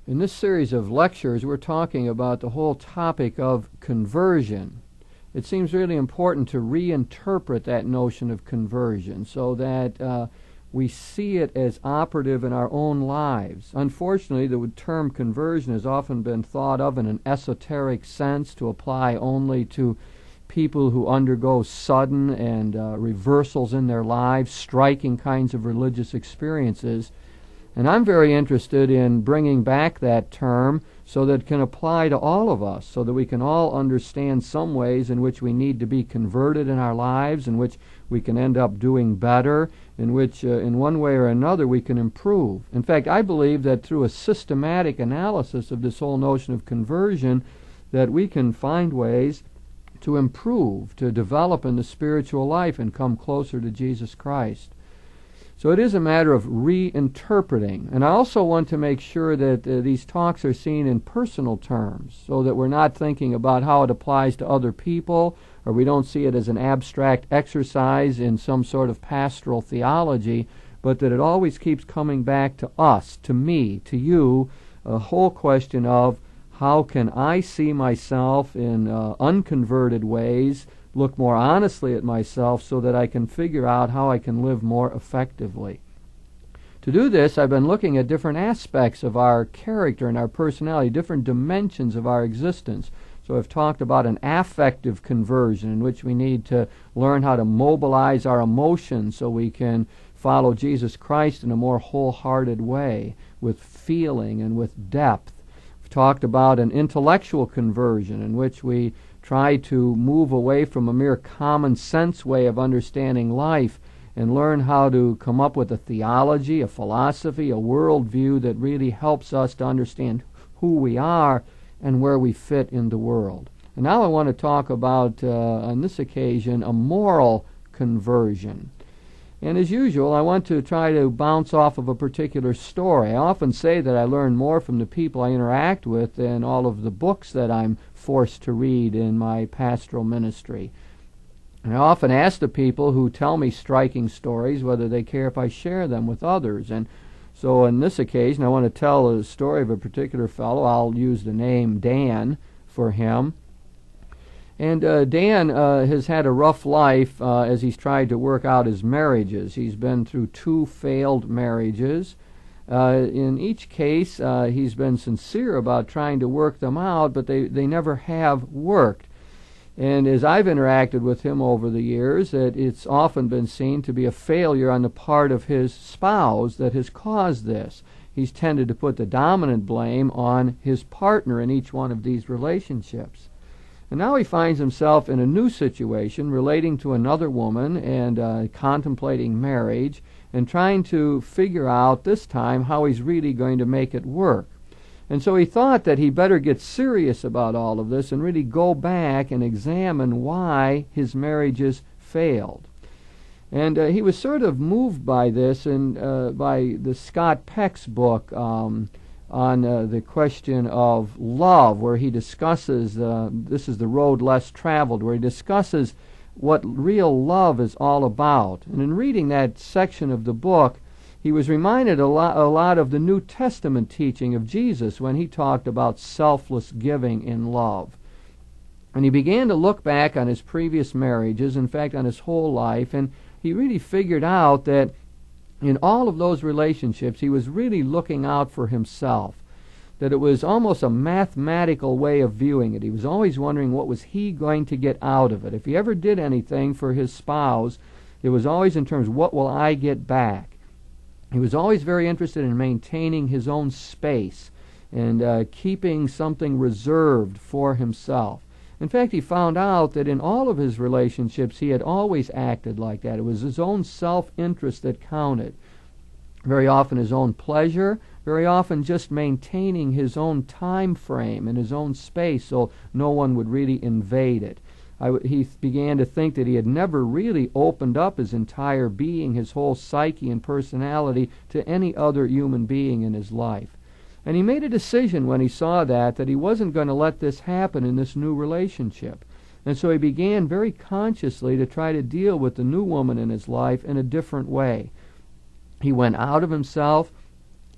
In this series of lectures, we're talking about the whole topic of conversion. It seems really important to reinterpret that notion of conversion so that we see it as operative in our own lives. Unfortunately, the term conversion has often been thought of in an esoteric sense to apply only to people who undergo sudden and reversals in their lives, striking kinds of religious experiences. And I'm very interested in bringing back that term so that it can apply to all of us, so that we can all understand some ways in which we need to be converted in our lives, in which we can end up doing better, in which in one way or another we can improve. In fact, I believe that through a systematic analysis of this whole notion of conversion, that we can find ways to improve, to develop in the spiritual life and come closer to Jesus Christ. So it is a matter of reinterpreting. And I also want to make sure that these talks are seen in personal terms, so that we're not thinking about how it applies to other people, or we don't see it as an abstract exercise in some sort of pastoral theology, but that it always keeps coming back to us, to me, to you, a whole question of how can I see myself in unconverted ways, look more honestly at myself so that I can figure out how I can live more effectively. To do this, I've been looking at different aspects of our character and our personality, different dimensions of our existence. So I've talked about an affective conversion in which we need to learn how to mobilize our emotions so we can follow Jesus Christ in a more wholehearted way, with feeling and with depth. We've talked about an intellectual conversion in which we try to move away from a mere common sense way of understanding life and learn how to come up with a theology, a philosophy, a worldview that really helps us to understand who we are and where we fit in the world. And now I want to talk about, on this occasion, a moral conversion. And as usual, I want to try to bounce off of a particular story. I often say that I learn more from the people I interact with than all of the books that I'm forced to read in my pastoral ministry. And I often ask the people who tell me striking stories whether they care if I share them with others. And so on this occasion, I want to tell a story of a particular fellow. I'll use the name Dan for him. And Dan has had a rough life as he's tried to work out his marriages. He's been through 2 failed marriages. In each case, he's been sincere about trying to work them out, but they never have worked. And as I've interacted with him over the years, that it's often been seen to be a failure on the part of his spouse that has caused this. He's tended to put the dominant blame on his partner in each one of these relationships. And now he finds himself in a new situation relating to another woman and contemplating marriage and trying to figure out this time how he's really going to make it work. And so he thought that he better get serious about all of this and really go back and examine why his marriages failed. And he was sort of moved by this and by the Scott Peck's book on the question of love, where he discusses, this is The Road Less Traveled, where he discusses what real love is all about. And in reading that section of the book, he was reminded a lot of the New Testament teaching of Jesus when he talked about selfless giving in love. And he began to look back on his previous marriages, in fact on his whole life, and he really figured out that in all of those relationships he was really looking out for himself, that it was almost a mathematical way of viewing it. He was always wondering what was he going to get out of it. If he ever did anything for his spouse, it was always in terms of what will I get back. He was always very interested in maintaining his own space and keeping something reserved for himself. In fact, he found out that in all of his relationships he had always acted like that. It was his own self-interest that counted. Very often his own pleasure, very often just maintaining his own time frame and his own space so no one would really invade it. He began to think that he had never really opened up his entire being, his whole psyche and personality, to any other human being in his life. And he made a decision when he saw that he wasn't going to let this happen in this new relationship. And so he began very consciously to try to deal with the new woman in his life in a different way. He went out of himself.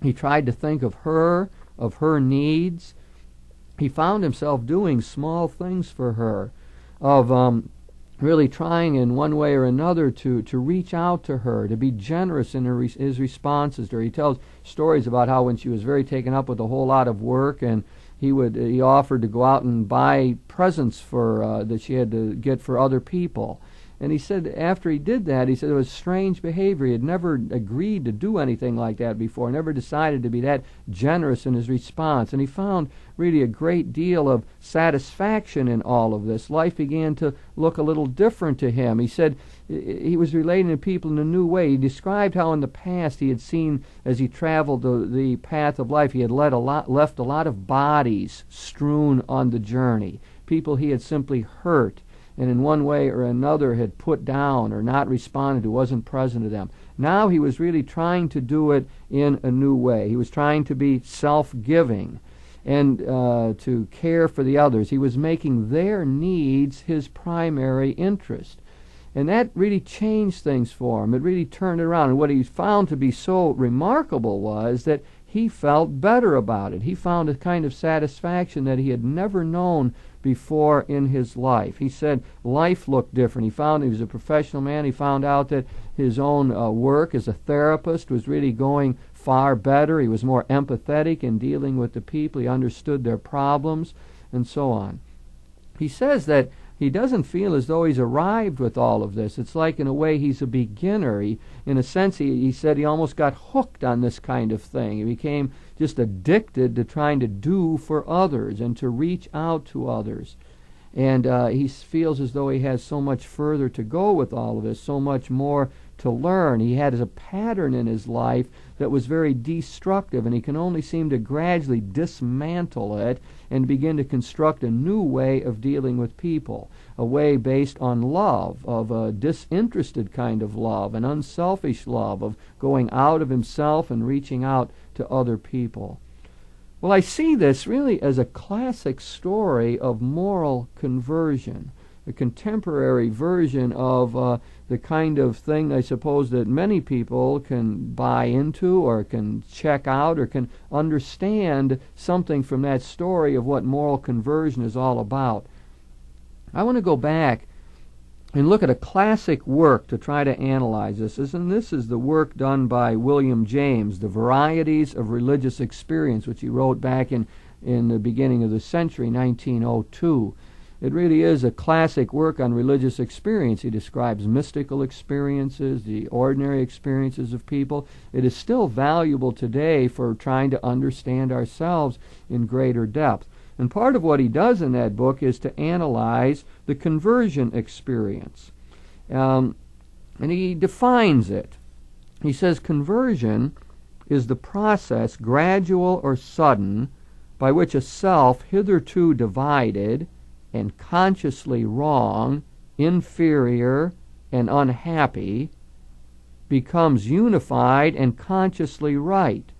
He tried to think of her of her needs. He found himself doing small things for her, of really trying in one way or another to reach out to her, to be generous in his responses to her. He tells stories about how when she was very taken up with a whole lot of work, and he offered to go out and buy presents for that she had to get for other people. And he said after he did that, he said it was strange behavior. He had never agreed to do anything like that before, never decided to be that generous in his response. And he found really a great deal of satisfaction in all of this. Life began to look a little different to him. He said he was relating to people in a new way. He described how in the past he had seen, as he traveled the path of life, he had left a lot of bodies strewn on the journey, people he had simply hurt, and in one way or another had put down or not responded to, wasn't present to them. Now he was really trying to do it in a new way. He was trying to be self-giving and to care for the others. He was making their needs his primary interest. And that really changed things for him. It really turned it around. And what he found to be so remarkable was that he felt better about it. He found a kind of satisfaction that he had never known before in his life. He said life looked different. He was a professional man. He found out that his own work as a therapist was really going far better. He was more empathetic in dealing with the people. He understood their problems and so on. He says that he doesn't feel as though he's arrived with all of this. It's like in a way he's a beginner. In a sense, he said he almost got hooked on this kind of thing. He became just addicted to trying to do for others and to reach out to others. And he feels as though he has so much further to go with all of this, so much more to learn. He had a pattern in his life that was very destructive, and he can only seem to gradually dismantle it and begin to construct a new way of dealing with people, a way based on love, of a disinterested kind of love, an unselfish love, of going out of himself and reaching out to other people. Well, I see this really as a classic story of moral conversion, a contemporary version of the kind of thing I suppose that many people can buy into or can check out or can understand something from that story of what moral conversion is all about. I want to go back and look at a classic work to try to analyze this. And this is the work done by William James, The Varieties of Religious Experience, which he wrote back in the beginning of the century, 1902. It really is a classic work on religious experience. He describes mystical experiences, the ordinary experiences of people. It is still valuable today for trying to understand ourselves in greater depth. And part of what he does in that book is to analyze the conversion experience. And he defines it. He says conversion is the process, gradual or sudden, by which a self hitherto divided and consciously wrong, inferior, and unhappy, becomes unified and consciously right,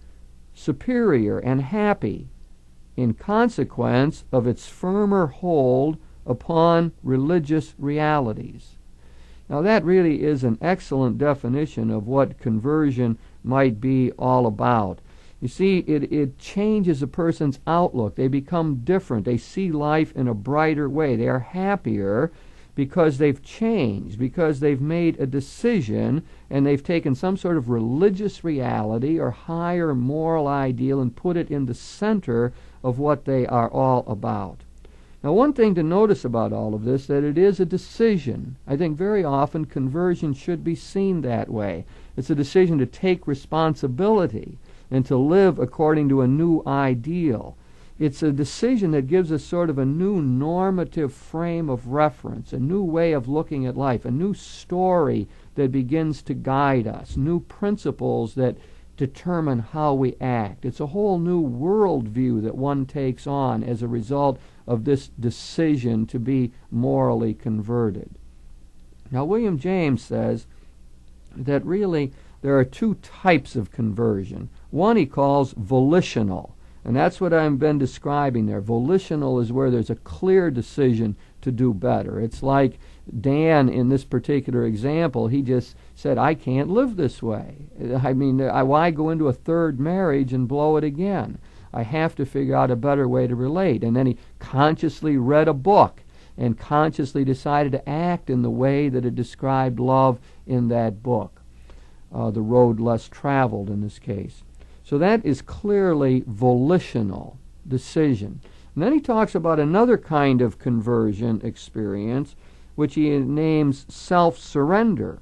superior and happy, in consequence of its firmer hold upon religious realities. Now that really is an excellent definition of what conversion might be all about. You see, it changes a person's outlook. They become different. They see life in a brighter way. They are happier because they've changed, because they've made a decision and they've taken some sort of religious reality or higher moral ideal and put it in the center of what they are all about. Now, one thing to notice about all of this, that it is a decision. I think very often conversion should be seen that way. It's a decision to take responsibility and to live according to a new ideal. It's a decision that gives us sort of a new normative frame of reference, a new way of looking at life, a new story that begins to guide us, new principles that determine how we act. It's a whole new worldview that one takes on as a result of this decision to be morally converted. Now, William James says that really there are two types of conversion. One he calls volitional, and that's what I've been describing there. Volitional is where there's a clear decision to do better. It's like Dan in this particular example. He just said, I can't live this way. I mean, why go into a third marriage and blow it again? I have to figure out a better way to relate. And then he consciously read a book and consciously decided to act in the way that it described love in that book. The road less traveled in this case. So that is clearly volitional decision. And then he talks about another kind of conversion experience, which he names self-surrender.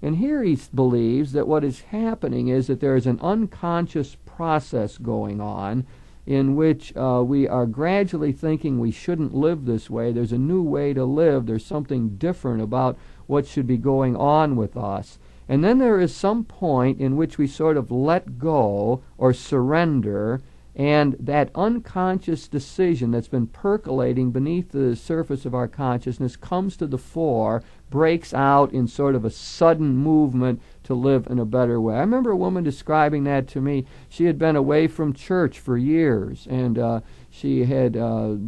And here he believes that what is happening is that there is an unconscious process going on in which we are gradually thinking we shouldn't live this way. There's a new way to live. There's something different about what should be going on with us. And then there is some point in which we sort of let go or surrender, and that unconscious decision that's been percolating beneath the surface of our consciousness comes to the fore, breaks out in sort of a sudden movement to live in a better way. I remember a woman describing that to me. She had been away from church for years, and she had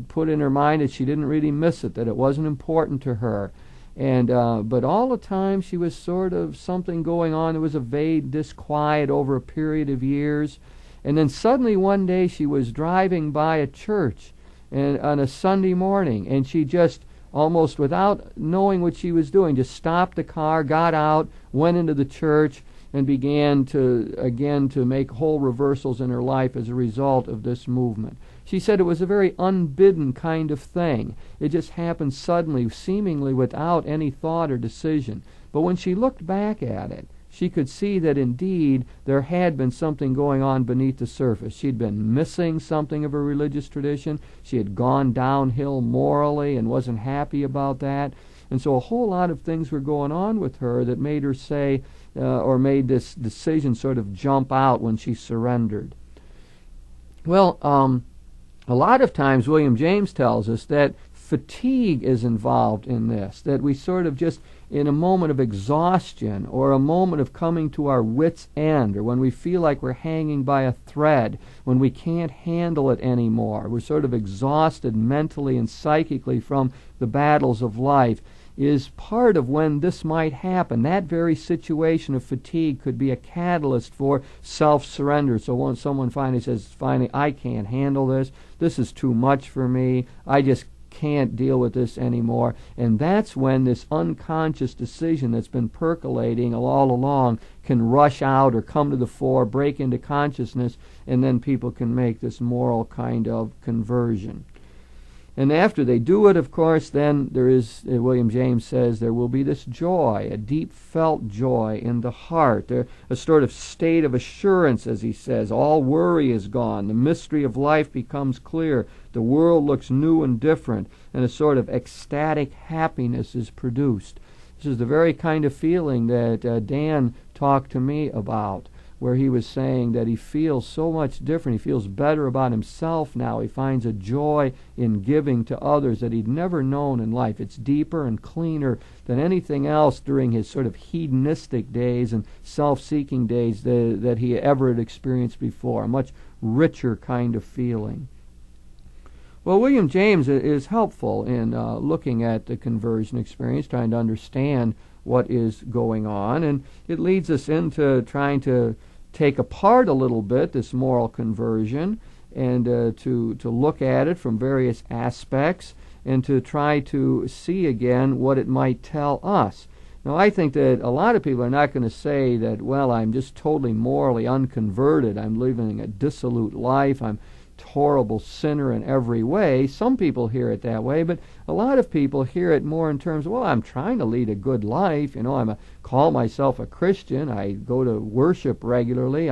put in her mind that she didn't really miss it, that it wasn't important to her. And but all the time she was sort of something going on. There was a vague disquiet over a period of years. And then suddenly one day she was driving by a church on a Sunday morning, and she just, almost without knowing what she was doing, just stopped the car, got out, went into the church, and began to make whole reversals in her life as a result of this movement. She said it was a very unbidden kind of thing. It just happened suddenly, seemingly without any thought or decision. But when she looked back at it, she could see that indeed there had been something going on beneath the surface. She'd been missing something of her religious tradition. She had gone downhill morally and wasn't happy about that. And so a whole lot of things were going on with her that made her say, or made this decision sort of jump out when she surrendered. Well, a lot of times William James tells us that fatigue is involved in this, that we sort of just, in a moment of exhaustion or a moment of coming to our wits' end, or when we feel like we're hanging by a thread, when we can't handle it anymore, we're sort of exhausted mentally and psychically from the battles of life, is part of when this might happen. That very situation of fatigue could be a catalyst for self-surrender. So when someone finally says, I can't handle this, this is too much for me, I just can't deal with this anymore. And that's when this unconscious decision that's been percolating all along can rush out or come to the fore, break into consciousness, and then people can make this moral kind of conversion. And after they do it, of course, then there is, William James says, there will be this joy, a deep felt joy in the heart, a sort of state of assurance, as he says. All worry is gone. The mystery of life becomes clear. The world looks new and different, and a sort of ecstatic happiness is produced. This is the very kind of feeling that Dan talked to me about, where he was saying that he feels so much different. He feels better about himself now. He finds a joy in giving to others that he'd never known in life. It's deeper and cleaner than anything else during his sort of hedonistic days and self-seeking days that he ever had experienced before. A much richer kind of feeling. Well, William James is helpful in looking at the conversion experience, trying to understand what is going on, and it leads us into trying to take apart a little bit this moral conversion and to look at it from various aspects and to try to see again what it might tell us. Now, I think that a lot of people are not going to say that, well, I'm just totally morally unconverted, I'm living a dissolute life, I'm a horrible sinner in every way. Some people hear it that way, but a lot of people hear it more in terms of, well, I'm trying to lead a good life, call myself a Christian, I go to worship regularly,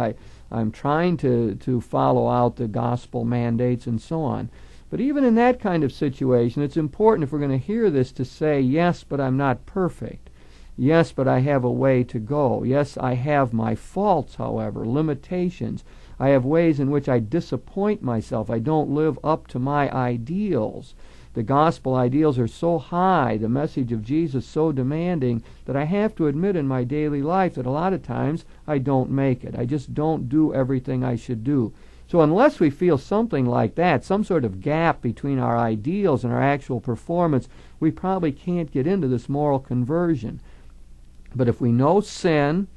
I'm trying to follow out the gospel mandates and so on. But even in that kind of situation, it's important, if we're going to hear this, to say, yes, but I'm not perfect. Yes, but I have a way to go. Yes, I have my faults, however, limitations. I have ways in which I disappoint myself. I don't live up to my ideals. The gospel ideals are so high, the message of Jesus so demanding, that I have to admit in my daily life that a lot of times I don't make it. I just don't do everything I should do. So unless we feel something like that, some sort of gap between our ideals and our actual performance, we probably can't get into this moral conversion. But if we know sin,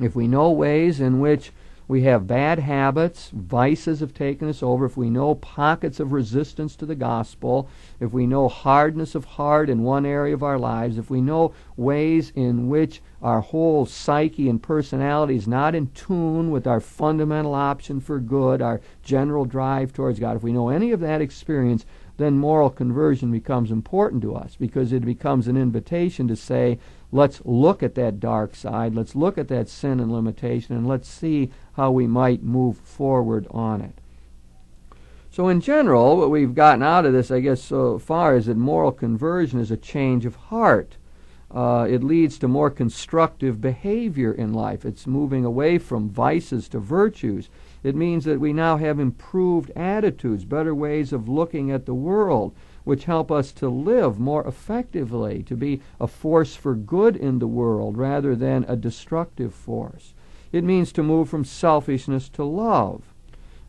if we know ways in which we have bad habits, vices have taken us over, if we know pockets of resistance to the gospel, if we know hardness of heart in one area of our lives, if we know ways in which our whole psyche and personality is not in tune with our fundamental option for good, our general drive towards God, if we know any of that experience, then moral conversion becomes important to us, because it becomes an invitation to say, let's look at that dark side, let's look at that sin and limitation, and let's see how we might move forward on it. So in general, what we've gotten out of this, I guess, so far is that moral conversion is a change of heart. It leads to more constructive behavior in life. It's moving away from vices to virtues. It means that we now have improved attitudes, better ways of looking at the world, which help us to live more effectively, to be a force for good in the world rather than a destructive force. It means to move from selfishness to love.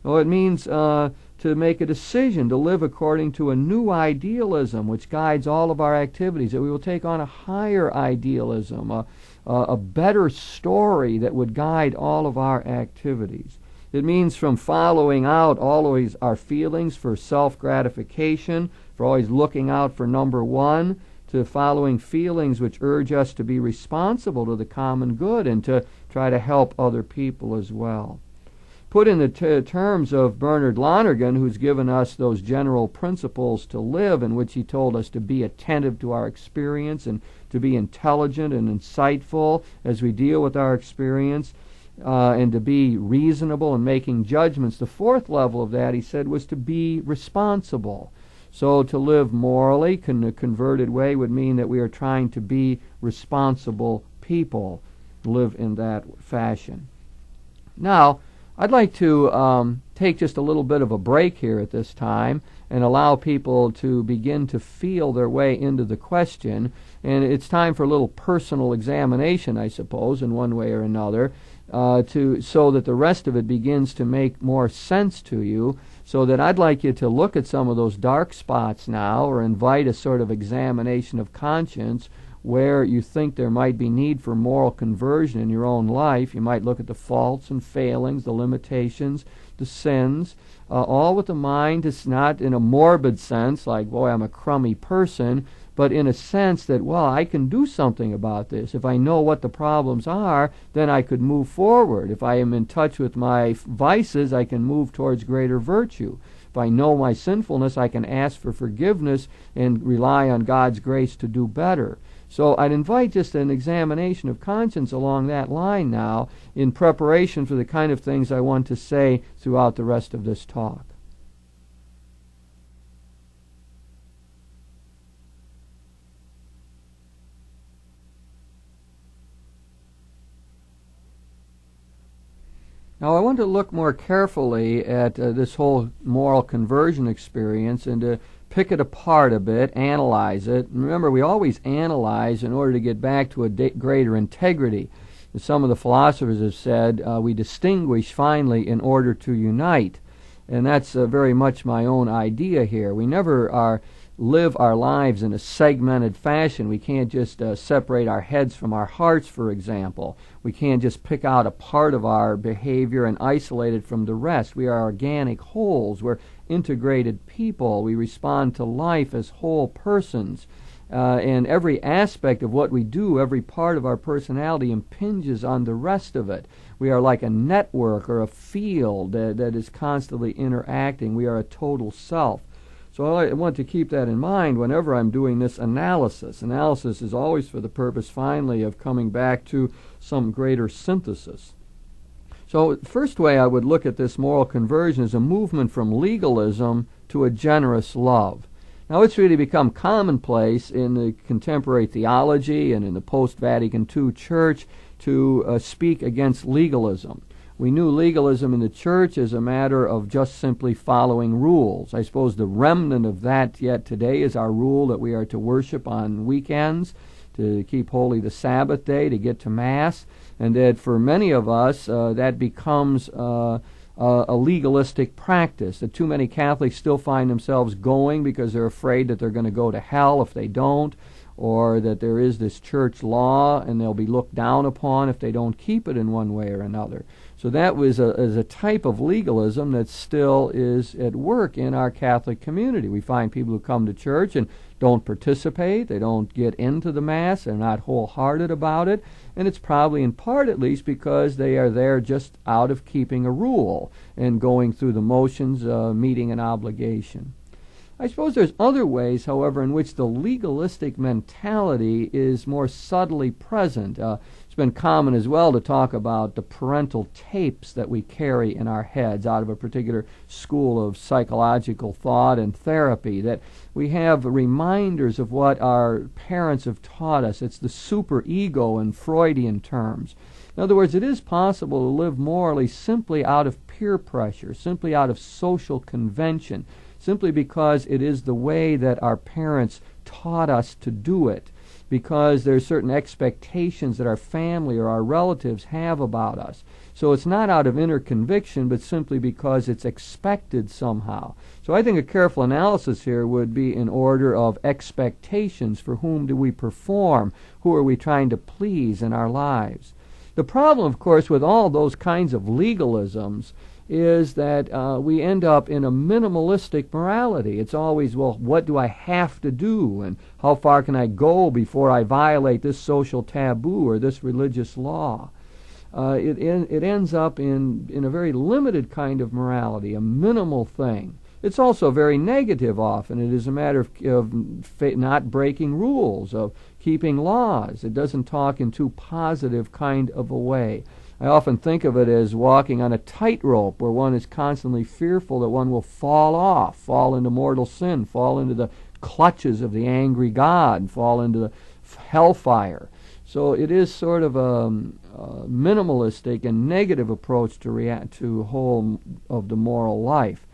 Well, it means to make a decision to live according to a new idealism which guides all of our activities, that we will take on a higher idealism, a better story that would guide all of our activities. It means from following out always our feelings for self-gratification, for always looking out for number one, to following feelings which urge us to be responsible to the common good and to try to help other people as well. Put in the terms of Bernard Lonergan, who's given us those general principles to live, in which he told us to be attentive to our experience and to be intelligent and insightful as we deal with our experience, and to be reasonable in making judgments. The fourth level of that, he said, was to be responsible. So to live morally in a converted way would mean that we are trying to be responsible people, live in that fashion. Now, I'd like to take just a little bit of a break here at this time and allow people to begin to feel their way into the question. And it's time for a little personal examination, I suppose, in one way or another, so that the rest of it begins to make more sense to you. So that I'd like you to look at some of those dark spots now, or invite a sort of examination of conscience where you think there might be need for moral conversion in your own life. You might look at the faults and failings, the limitations, the sins, all with the mind. It's not in a morbid sense, like, boy, I'm a crummy person, but in a sense that, well, I can do something about this. If I know what the problems are, then I could move forward. If I am in touch with my vices, I can move towards greater virtue. If I know my sinfulness, I can ask for forgiveness and rely on God's grace to do better. So I'd invite just an examination of conscience along that line now, in preparation for the kind of things I want to say throughout the rest of this talk. Now I want to look more carefully at this whole moral conversion experience and to pick it apart a bit, analyze it. And remember, we always analyze in order to get back to a greater integrity. As some of the philosophers have said, we distinguish finally in order to unite. And that's very much my own idea here. We never live our lives in a segmented fashion. We can't just separate our heads from our hearts, for example. We can't just pick out a part of our behavior and isolate it from the rest. We are organic wholes. We're integrated people. We respond to life as whole persons. And every aspect of what we do, every part of our personality impinges on the rest of it. We are like a network or a field that is constantly interacting. We are a total self. So I want to keep that in mind whenever I'm doing this analysis. Analysis is always for the purpose, finally, of coming back to some greater synthesis. So the first way I would look at this moral conversion is a movement from legalism to a generous love. Now it's really become commonplace in the contemporary theology and in the post-Vatican II church to speak against legalism. We knew legalism in the church as a matter of just simply following rules. I suppose the remnant of that yet today is our rule that we are to worship on weekends, to keep holy the Sabbath day, to get to Mass, and that for many of us that becomes a legalistic practice, that too many Catholics still find themselves going because they're afraid that they're going to go to hell if they don't, or that there is this church law and they'll be looked down upon if they don't keep it in one way or another. So that was a type of legalism that still is at work in our Catholic community. We find people who come to church and don't participate, they don't get into the Mass, they're not wholehearted about it, and it's probably in part at least because they are there just out of keeping a rule and going through the motions, meeting an obligation. I suppose there's other ways, however, in which the legalistic mentality is more subtly present. It's been common as well to talk about the parental tapes that we carry in our heads out of a particular school of psychological thought and therapy, that we have reminders of what our parents have taught us. It's the superego in Freudian terms. In other words, it is possible to live morally simply out of peer pressure, simply out of social convention, simply because it is the way that our parents taught us to do it, because there are certain expectations that our family or our relatives have about us. So it's not out of inner conviction, but simply because it's expected somehow. So I think a careful analysis here would be in order of expectations. For whom do we perform? Who are we trying to please in our lives? The problem, of course, with all those kinds of legalisms is that we end up in a minimalistic morality. It's always, well, what do I have to do, and how far can I go before I violate this social taboo or this religious law? It ends up in a very limited kind of morality, a minimal thing. It's also very negative often. It is a matter of not breaking rules, of keeping laws. It doesn't talk in too positive kind of a way. I often think of it as walking on a tightrope where one is constantly fearful that one will fall off, fall into mortal sin, fall into the clutches of the angry God, fall into the hellfire. So it is sort of a minimalistic and negative approach to whole of the moral life.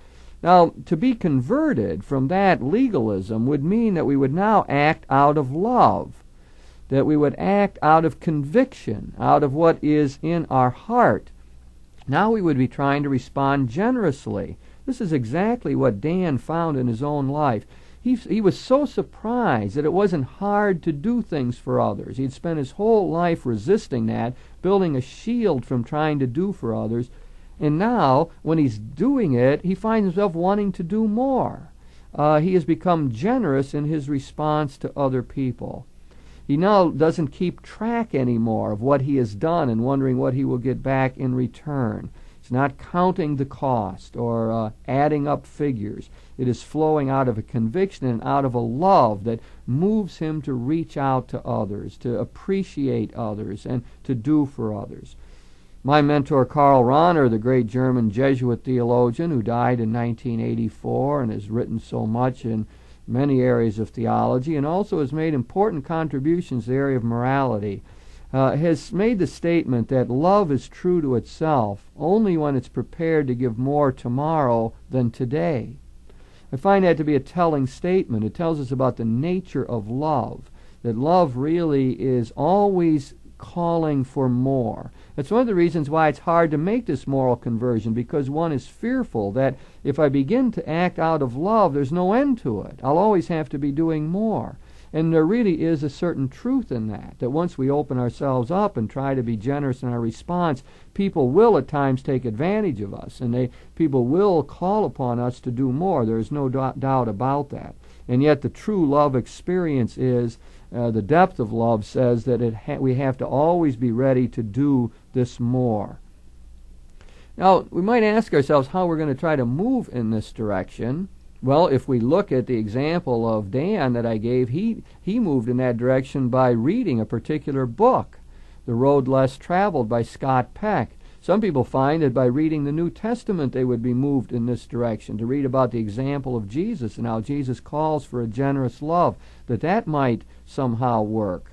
Now, to be converted from that legalism would mean that we would now act out of love, that we would act out of conviction, out of what is in our heart. Now we would be trying to respond generously. This is exactly what Dan found in his own life. He was so surprised that it wasn't hard to do things for others. He'd spent his whole life resisting that, building a shield from trying to do for others. And now, when he's doing it, he finds himself wanting to do more. He has become generous in his response to other people. He now doesn't keep track anymore of what he has done and wondering what he will get back in return. It's not counting the cost or adding up figures. It is flowing out of a conviction and out of a love that moves him to reach out to others, to appreciate others, and to do for others. My mentor, Karl Rahner, the great German Jesuit theologian who died in 1984 and has written so much in many areas of theology, and also has made important contributions to the area of morality, has made the statement that love is true to itself only when it's prepared to give more tomorrow than today. I find that to be a telling statement. It tells us about the nature of love, that love really is always calling for more. That's one of the reasons why it's hard to make this moral conversion, because one is fearful that if I begin to act out of love, there's no end to it. I'll always have to be doing more. And there really is a certain truth in that once we open ourselves up and try to be generous in our response, people will at times take advantage of us, and people will call upon us to do more. There is no doubt about that. And yet the true love experience is, the depth of love says that we have to always be ready to do this more. Now, we might ask ourselves how we're going to try to move in this direction. Well, if we look at the example of Dan that I gave, he moved in that direction by reading a particular book, The Road Less Traveled by Scott Peck. Some people find that by reading the New Testament they would be moved in this direction, to read about the example of Jesus and how Jesus calls for a generous love, that might somehow work.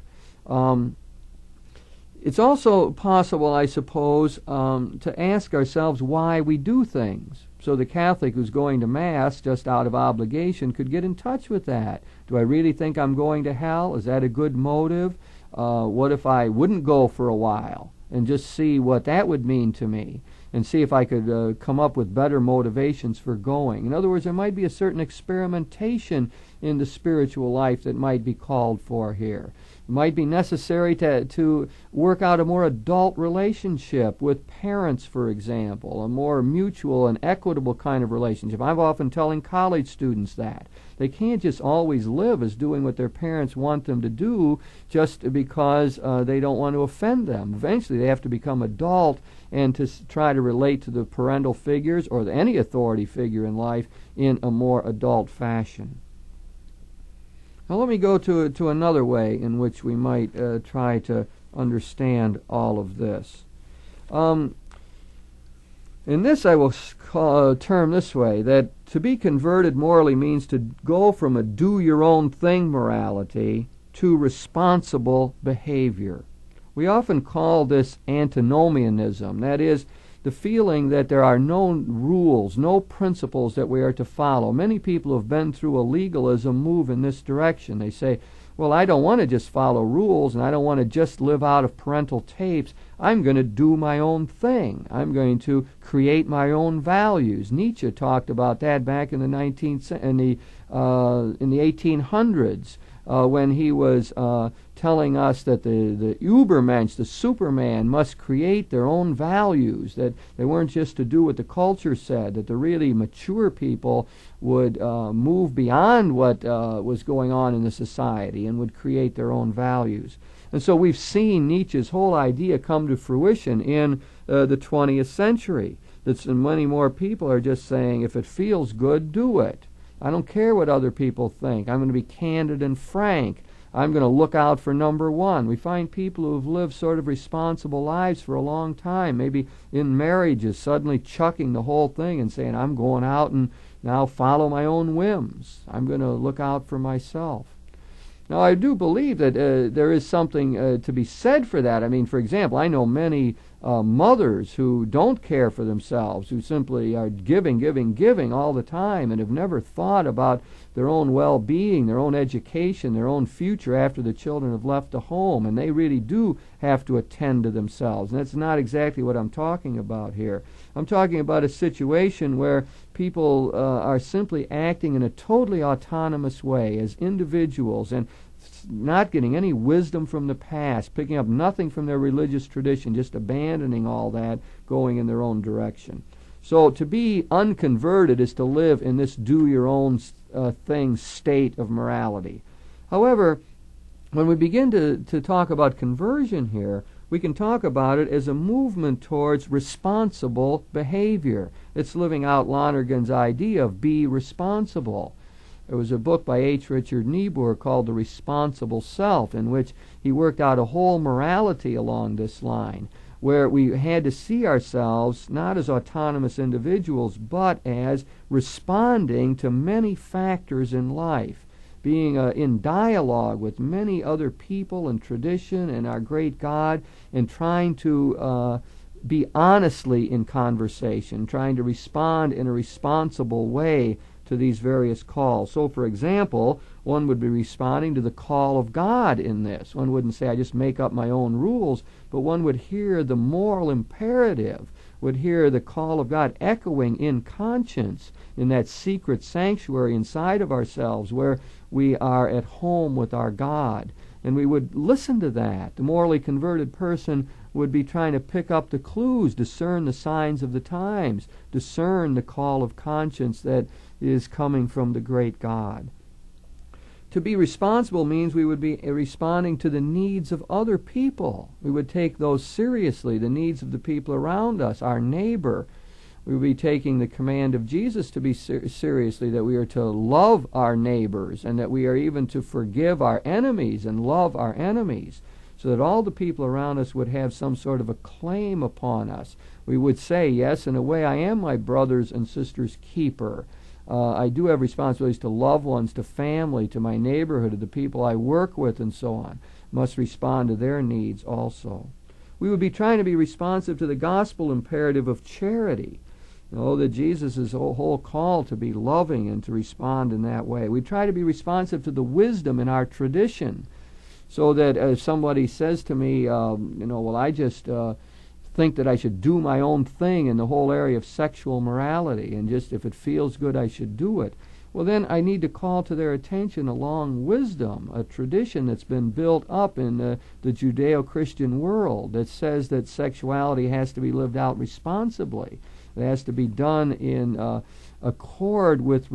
It's also possible, I suppose, to ask ourselves why we do things. So the Catholic who's going to Mass just out of obligation could get in touch with that. Do I really think I'm going to hell? Is that a good motive? What if I wouldn't go for a while and just see what that would mean to me, and see if I could come up with better motivations for going? In other words, there might be a certain experimentation in the spiritual life that might be called for here. might be necessary to work out a more adult relationship with parents, for example, a more mutual and equitable kind of relationship. I'm often telling college students that. They can't just always live as doing what their parents want them to do just because they don't want to offend them. Eventually they have to become adult and to try to relate to the parental figures or any authority figure in life in a more adult fashion. Now let me go to another way in which we might try to understand all of this. In this I will term this way, that to be converted morally means to go from a do-your-own-thing morality to responsible behavior. We often call this antinomianism, that is, the feeling that there are no rules, no principles that we are to follow. Many people who have been through a legalism move in this direction. They say, well, I don't want to just follow rules, and I don't want to just live out of parental tapes. I'm going to do my own thing. I'm going to create my own values. Nietzsche talked about that back in the 1800s. When he was telling us that the Übermensch, the Superman, must create their own values, that they weren't just to do what the culture said, that the really mature people would move beyond what was going on in the society and would create their own values. And so we've seen Nietzsche's whole idea come to fruition in the 20th century. That many more people are just saying, if it feels good, do it. I don't care what other people think. I'm going to be candid and frank. I'm going to look out for number one. We find people who have lived sort of responsible lives for a long time, maybe in marriages, suddenly chucking the whole thing and saying, I'm going out and now follow my own whims. I'm going to look out for myself. Now, I do believe that there is something to be said for that. I mean, for example, I know many mothers who don't care for themselves, who simply are giving all the time and have never thought about their own well-being, their own education, their own future after the children have left the home, and they really do have to attend to themselves. And that's not exactly what I'm talking about here. I'm talking about a situation where people are simply acting in a totally autonomous way as individuals and not getting any wisdom from the past, picking up nothing from their religious tradition, just abandoning all that, going in their own direction. So to be unconverted is to live in this do-your-own-thing state of morality. However, when we begin to talk about conversion here, we can talk about it as a movement towards responsible behavior. It's living out Lonergan's idea of be responsible. There was a book by H. Richard Niebuhr called The Responsible Self, in which he worked out a whole morality along this line, where we had to see ourselves not as autonomous individuals, but as responding to many factors in life, being in dialogue with many other people and tradition and our great God, and trying to be honestly in conversation, trying to respond in a responsible way to these various calls. So, for example, one would be responding to the call of God in this. One wouldn't say, I just make up my own rules, but one would hear the moral imperative, would hear the call of God echoing in conscience in that secret sanctuary inside of ourselves where we are at home with our God. And we would listen to that. The morally converted person would be trying to pick up the clues, discern the signs of the times, discern the call of conscience that is coming from the great God. To be responsible means we would be responding to the needs of other people. We would take those seriously, the needs of the people around us, our neighbor. We would be taking the command of Jesus to be seriously, that we are to love our neighbors and that we are even to forgive our enemies and love our enemies, so that all the people around us would have some sort of a claim upon us. We would say, yes, in a way, I am my brother's and sister's keeper. I do have responsibilities to loved ones, to family, to my neighborhood, to the people I work with, and so on. Must respond to their needs also. We would be trying to be responsive to the gospel imperative of charity. You know, that Jesus' whole call to be loving and to respond in that way. We try to be responsive to the wisdom in our tradition, so that if somebody says to me, well, I just think that I should do my own thing in the whole area of sexual morality, and just if it feels good, I should do it. well, then I need to call to their attention a long wisdom, a tradition that's been built up in the Judeo-Christian world that says that sexuality has to be lived out responsibly. It has to be done in accord with